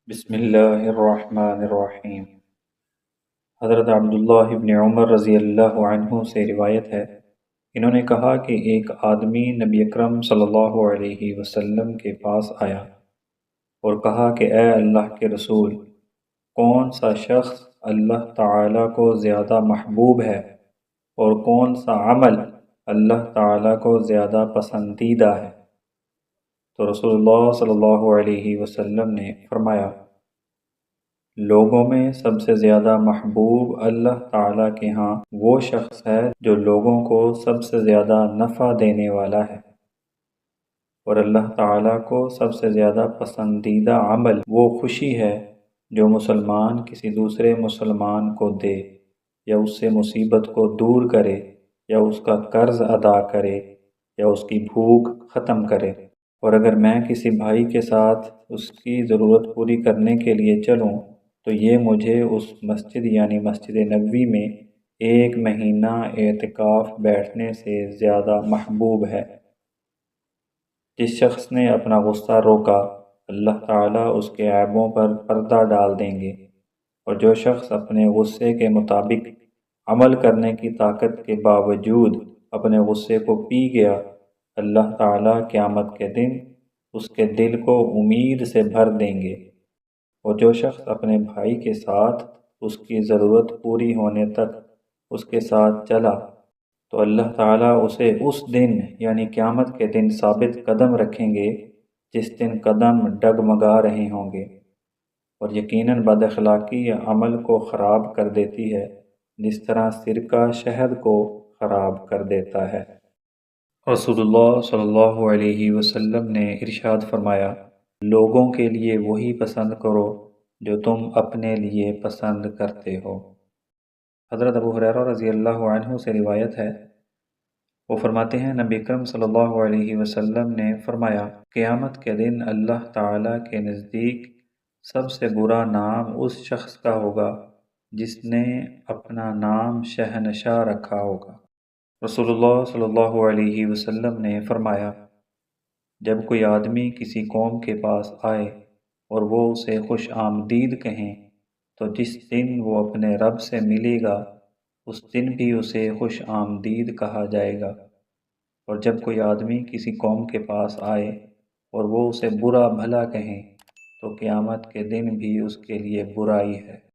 بسم اللہ الرحمن الرحیم۔ حضرت عبداللہ ابن عمر رضی اللہ عنہ سے روایت ہے، انہوں نے کہا کہ ایک آدمی نبی اکرم صلی اللہ علیہ وسلم کے پاس آیا اور کہا کہ اے اللہ کے رسول، کون سا شخص اللہ تعالیٰ کو زیادہ محبوب ہے اور کون سا عمل اللہ تعالیٰ کو زیادہ پسندیدہ ہے؟ تو رسول اللہ صلی اللہ علیہ وسلم نے فرمایا، لوگوں میں سب سے زیادہ محبوب اللہ تعالیٰ کے ہاں وہ شخص ہے جو لوگوں کو سب سے زیادہ نفع دینے والا ہے، اور اللہ تعالیٰ کو سب سے زیادہ پسندیدہ عمل وہ خوشی ہے جو مسلمان کسی دوسرے مسلمان کو دے یا اس سے مصیبت کو دور کرے یا اس کا قرض ادا کرے یا اس کی بھوک ختم کرے۔ اور اگر میں کسی بھائی کے ساتھ اس کی ضرورت پوری کرنے کے لیے چلوں تو یہ مجھے اس مسجد یعنی مسجد نبوی میں 1 مہینہ اعتکاف بیٹھنے سے زیادہ محبوب ہے۔ جس شخص نے اپنا غصہ روکا، اللہ تعالیٰ اس کے عیبوں پر پردہ ڈال دیں گے، اور جو شخص اپنے غصے کے مطابق عمل کرنے کی طاقت کے باوجود اپنے غصے کو پی گیا، اللہ تعالیٰ قیامت کے دن اس کے دل کو امید سے بھر دیں گے۔ اور جو شخص اپنے بھائی کے ساتھ اس کی ضرورت پوری ہونے تک اس کے ساتھ چلا تو اللہ تعالیٰ اسے اس دن یعنی قیامت کے دن ثابت قدم رکھیں گے جس دن قدم ڈگمگا رہے ہوں گے۔ اور یقیناً بد اخلاقی عمل کو خراب کر دیتی ہے جس طرح سرکہ شہد کو خراب کر دیتا ہے۔ رسول اللہ صلی اللہ علیہ وسلم نے ارشاد فرمایا، لوگوں کے لیے وہی پسند کرو جو تم اپنے لیے پسند کرتے ہو۔ حضرت ابو ہریرہ رضی اللہ عنہ سے روایت ہے، وہ فرماتے ہیں نبی اکرم صلی اللہ علیہ وسلم نے فرمایا، قیامت کے دن اللہ تعالیٰ کے نزدیک سب سے برا نام اس شخص کا ہوگا جس نے اپنا نام شہنشاہ رکھا ہوگا۔ رسول اللہ صلی اللہ علیہ وسلم نے فرمایا، جب کوئی آدمی کسی قوم کے پاس آئے اور وہ اسے خوش آمدید کہیں تو جس دن وہ اپنے رب سے ملے گا اس دن بھی اسے خوش آمدید کہا جائے گا، اور جب کوئی آدمی کسی قوم کے پاس آئے اور وہ اسے برا بھلا کہیں تو قیامت کے دن بھی اس کے لیے برائی ہے۔